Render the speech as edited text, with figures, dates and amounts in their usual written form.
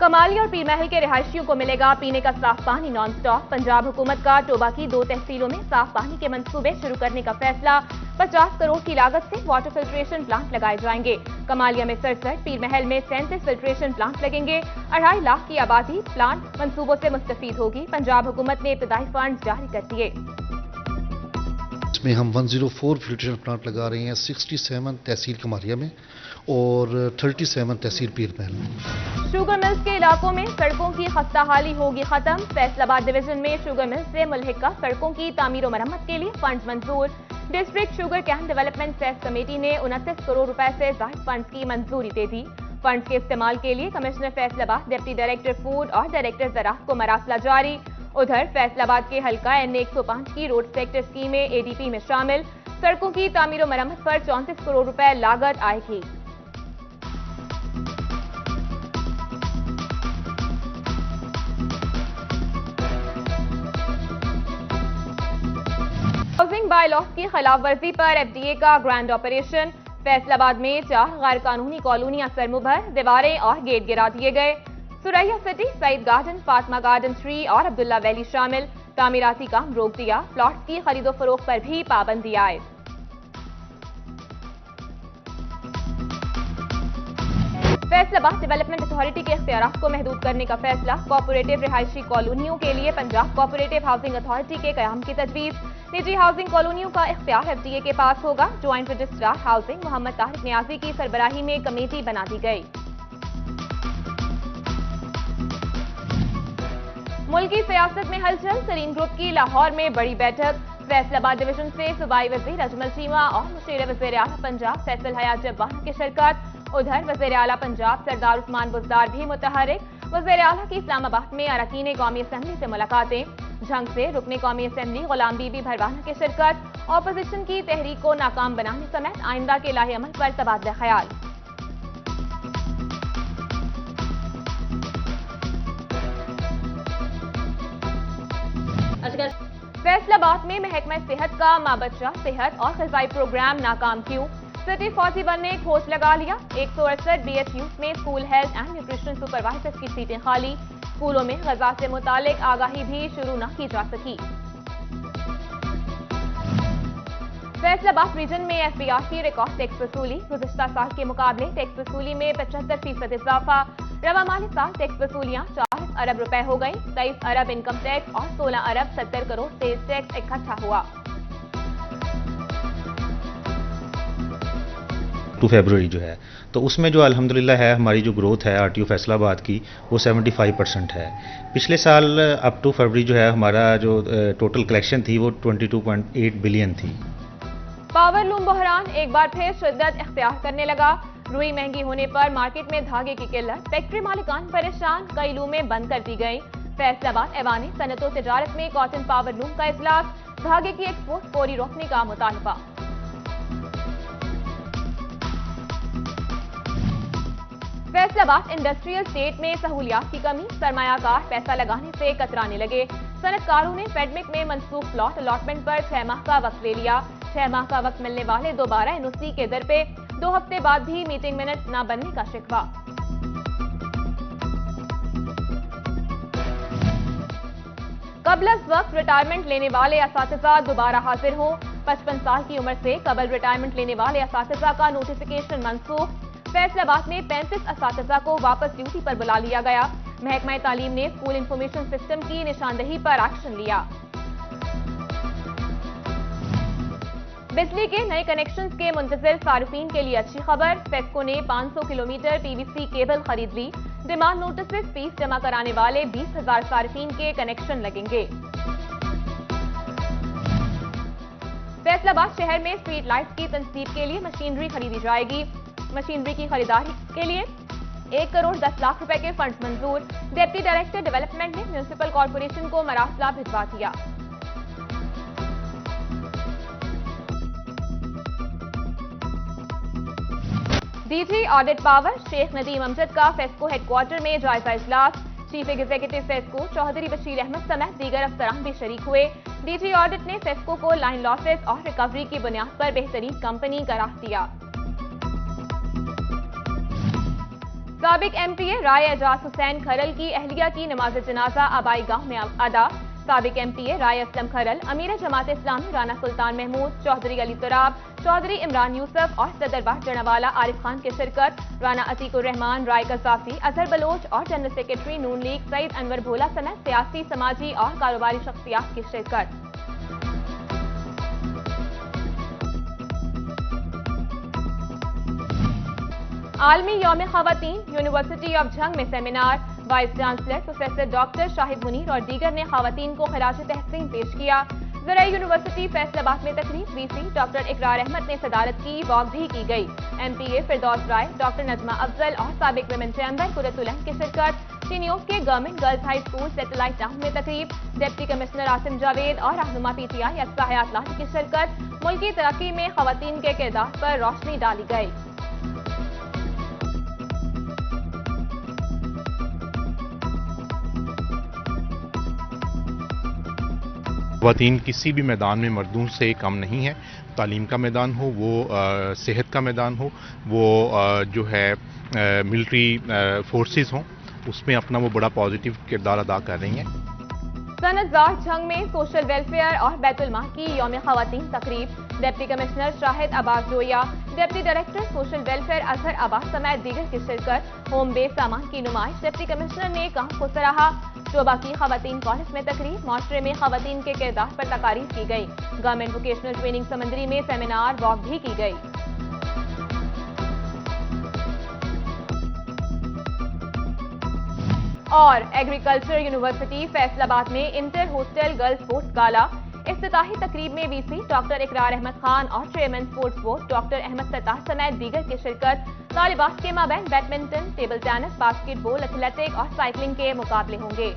کمالی اور پیر محل کے رہائشیوں کو ملے گا پینے کا صاف پانی نان سٹاپ۔ پنجاب حکومت کا ٹوبا کی 2 تحصیلوں میں صاف پانی کے منصوبے شروع کرنے کا فیصلہ۔ 50 کروڑ کی لاگت سے واٹر فلٹریشن پلانٹ لگائے جائیں گے۔ کمالیہ میں 67، پیر محل میں 37 فلٹریشن پلانٹ لگیں گے۔ 2.5 لاکھ کی آبادی پلانٹ منصوبوں سے مستفید ہوگی۔ پنجاب حکومت نے ابتدائی فنڈز جاری کر دیے۔ اس میں ہم 104 فلٹریشن پلانٹ لگا رہے ہیں 67 تحصیل کمالیہ میں اور 37 تحصیل پیر محل میں۔ شوگر ملز کے علاقوں میں سڑکوں کی خستہ حالی ہوگی ختم۔ فیصل آباد ڈویژن میں شوگر ملز سے ملحقہ سڑکوں کی تعمیر و مرمت کے لیے فنڈز منظور۔ District sugar cane development cess committee نے 29 کروڑ روپے سے زائد فنڈز کی منظوری دے دی۔ فنڈز کے استعمال کے لیے کمشنر فیصل آباد، ڈپٹی ڈائریکٹر فوڈ اور ڈائریکٹر زراعت کو مراسلہ جاری۔ ادھر فیصل آباد کے حلقہ این 105 کی روڈ سیکٹر اسکیمیں اے ڈی پی میں شامل۔ سڑکوں کی تعمیر و مرمت پر 34 کروڑ روپے لاگت آئے گی۔ ہاؤسنگ بائی لاء کی خلاف ورزی پر ایف ڈی اے کا گرینڈ آپریشن۔ فیصل آباد میں 4 غیر قانونی کالونیاں سرمبھر، دیواریں اور گیٹ گرا دیے گئے۔ سریا سٹی، سعید گارڈن، فاطمہ گارڈن 3 اور عبداللہ ویلی شامل۔ تعمیراتی کام روک دیا۔ پلاٹس کی خرید و فروخت پر بھی پابندی عائد۔ فیصل آباد ڈیولپمنٹ اتھارٹی کے اختیارات کو محدود کرنے کا فیصلہ۔ کوآپریٹو رہائشی کالونیوں کے لیے پنجاب کوآپریٹو ہاؤسنگ اتھارٹی کے قیام کی تجویز۔ نجی ہاؤسنگ کالونیوں کا اختیار ایف ڈی اے کے پاس ہوگا۔ جوائنٹ رجسٹرار ہاؤسنگ محمد طارق نیازی کی سربراہی میں کمیٹی بنا دی گئی۔ ملکی سیاست میں ہلچل، سرین گروپ کی لاہور میں بڑی بیٹھک۔ فیصل آباد ڈویژن سے صوبائی وزیر اجمل چیمہ اور مشیر وزیر اعلیٰ پنجاب فیصل حیات جبانہ کی شرکت۔ ادھر وزیر اعلیٰ پنجاب سردار عثمان بزدار بھی متحرک۔ وزیر اعلیٰ کی اسلام آباد میں اراکین قومی اسمبلی سے ملاقاتیں۔ جھنگ سے رکن قومی assembly Ghulam be be Bharwana کی شرکت۔ اپوزیشن کی تحریک کو ناکام بنانے سمیت آئندہ کے لاہ عمل پر تبادلہ خیال۔ فیصل آباد میں محکمہ صحت کا ماں بچہ صحت اور غذائی پروگرام ناکام کیوں؟ سٹی 41 نے کھوج لگا لیا۔ 168 بی ایچ یوز میں school health and nutrition supervisor کی سیٹیں خالی۔ اسکولوں میں غذا سے متعلق آگاہی بھی شروع نہ کی جا سکی۔ فیصل آباد ریجن میں ایف بی آر کی ریکارڈ ٹیکس وصولی۔ گزشتہ سال کے مقابلے ٹیکس وصولی میں 75% اضافہ۔ رواں مالی سال ٹیکس وصولیاں 40 ارب روپے ہو گئی۔ 23 ارب انکم ٹیکس اور 16 ارب 70 کروڑ سیلز ٹیکس اکٹھا ہوا۔ 2 فیبروری جو ہے تو اس میں جو الحمدللہ ہے ہماری جو گروتھ ہے آر ٹی او فیصل آباد کی وہ 75% ہے۔ پچھلے سال اپ ٹو فروری جو ہے ہمارا جو ٹوٹل کلیکشن تھی وہ 22.8 بلین تھی۔ پاور لوم بحران ایک بار پھر شدت اختیار کرنے لگا۔ روئی مہنگی ہونے پر مارکیٹ میں دھاگے کی قلت، فیکٹری مالکان پریشان، کئی لومیں بند کر دی گئیں۔ فیصل آباد ایوان صنعت و تجارت میں کاٹن پاور لوم کا اجلاس، دھاگے کی ایکسپورٹ فوری روکنے کا مطالبہ۔ فیصل آباد انڈسٹریل اسٹیٹ میں سہولیات کی کمی، سرمایہ کار پیسہ لگانے سے کترانے لگے۔ صنعت کاروں نے فیڈمک میں منسوخ پلاٹ الاٹمنٹ پر 6 ماہ کا وقت لے لیا۔ 6 ماہ کا وقت ملنے والے دوبارہ این او سی کے در پہ 2 ہفتے بعد بھی میٹنگ منٹ نہ بننے کا شکوہ۔ قبل از وقت ریٹائرمنٹ لینے والے اساتذہ دوبارہ حاضر ہوں۔ 55 سال کی عمر سے قبل ریٹائرمنٹ لینے والے اساتذہ کا نوٹیفیکیشن منسوخ۔ فیصل آباد میں 35 اساتذہ کو واپس ڈیوٹی پر بلا لیا گیا۔ محکمہ تعلیم نے اسکول انفارمیشن سسٹم کی نشاندہی پر ایکشن لیا۔ بجلی کے نئے کنیکشنز کے منتظر صارفین کے لیے اچھی خبر۔ فیسکو نے 500 کلومیٹر پی وی سی کیبل خرید لی۔ ڈیمانڈ نوٹسز فیس جمع کرانے والے 20,000 صارفین کے کنیکشن لگیں گے۔ فیصل آباد شہر میں اسٹریٹ لائٹس کی تنصیب کے لیے مشینری خریدی جائے گی۔ مشینری کی خریداری کے لیے 1 کروڑ 10 لاکھ روپے کے فنڈز منظور۔ ڈپٹی ڈائریکٹر ڈیولپمنٹ نے میونسپل کارپوریشن کو مراسلہ بھجوا دیا۔ ڈی جی آڈٹ پاور، شیخ ندیم امجد کا فیسکو ہیڈ کوارٹر میں جائزہ اجلاس۔ چیف ایگزیکٹو فیسکو چوہدری بشیر احمد سمیت دیگر افسران بھی شریک ہوئے۔ ڈی جی آڈٹ نے فیسکو کو لائن لاسز اور ریکوری کی بنیاد پر بہترین کمپنی قرار دیا۔ سابق MP رائے اعجاز حسین کھرل کی اہلیہ کی نماز جنازہ آبائی گاؤں میں ادا. سابق MP رائے اسلم کھرل، امیر جماعت اسلامی رانا سلطان محمود، چودھری علی تراب، چودھری عمران یوسف اور صدر باہ جنوالا عارف خان کی شرکت. رانا عتیق الرحمان، رائے قذافی، اظہر بلوچ اور جنرل سیکرٹری نون لیگ سعید انور بھولا سمیت سیاسی، سماجی اور کاروباری شخصیات کی شرکت. عالمی یوم خواتین، یونیورسٹی آف جھنگ میں seminar. Vice chancellor professor doctor Shahid Munir اور دیگر نے خواتین کو خراج تحسین پیش کیا. زرعی یونیورسٹی فیصل آباد میں تقریب. VC ڈاکٹر اقرار احمد نے صدارت کی. واک بھی کی گئی. MPA فردوس رائے، ڈاکٹر نجمہ افضل اور سابق ویمن چیمبر قرۃ العین کی شرکت. چینیوف کے government girls high school satellite town میں تقریب. ڈپٹی کمشنر عاصم جاوید اور رہنما PTI اقصی حیات لاہی کی شرکت. ملکی ترقی میں خواتین کے کردار پر روشنی ڈالی گئی. خواتین کسی بھی میدان میں مردوں سے کم نہیں ہے. تعلیم کا میدان ہو، وہ صحت کا میدان ہو، وہ جو ہے ملٹری فورسز ہوں، اس میں اپنا وہ بڑا پازیٹیو کردار ادا کر رہی ہیں. صنعت زار جھنگ میں سوشل ویلفیئر اور بیت المال کی یوم خواتین تقریب. Deputy commissioner Shahid Abbas Joya, deputy director social welfare Azhar Abbas سمیت دیگر کی شرکت. ہوم بیس سامان کی نمائش. ڈپٹی کمشنر نے کام کو سراہا. شعبہ کی خواتین کالج میں تقریب. معاشرے میں خواتین کے کردار پر تقاریر کی گئی. گورنمنٹ ووکیشنل ٹریننگ سمندری میں سیمینار. واک بھی کی گئی. اور ایگریکلچر یونیورسٹی فیصل آباد میں انٹر ہاسٹل گرلز سپورٹس گالا. افتتاحی تقریب میں VC ڈاکٹر اقرار احمد خان اور chairman sports board doctor Ahmad Sattar سمیت دیگر کی شرکت. طالبات کے مابین badminton, table tennis, basketball, athletic اور سائیکلنگ کے مقابلے ہوں گے.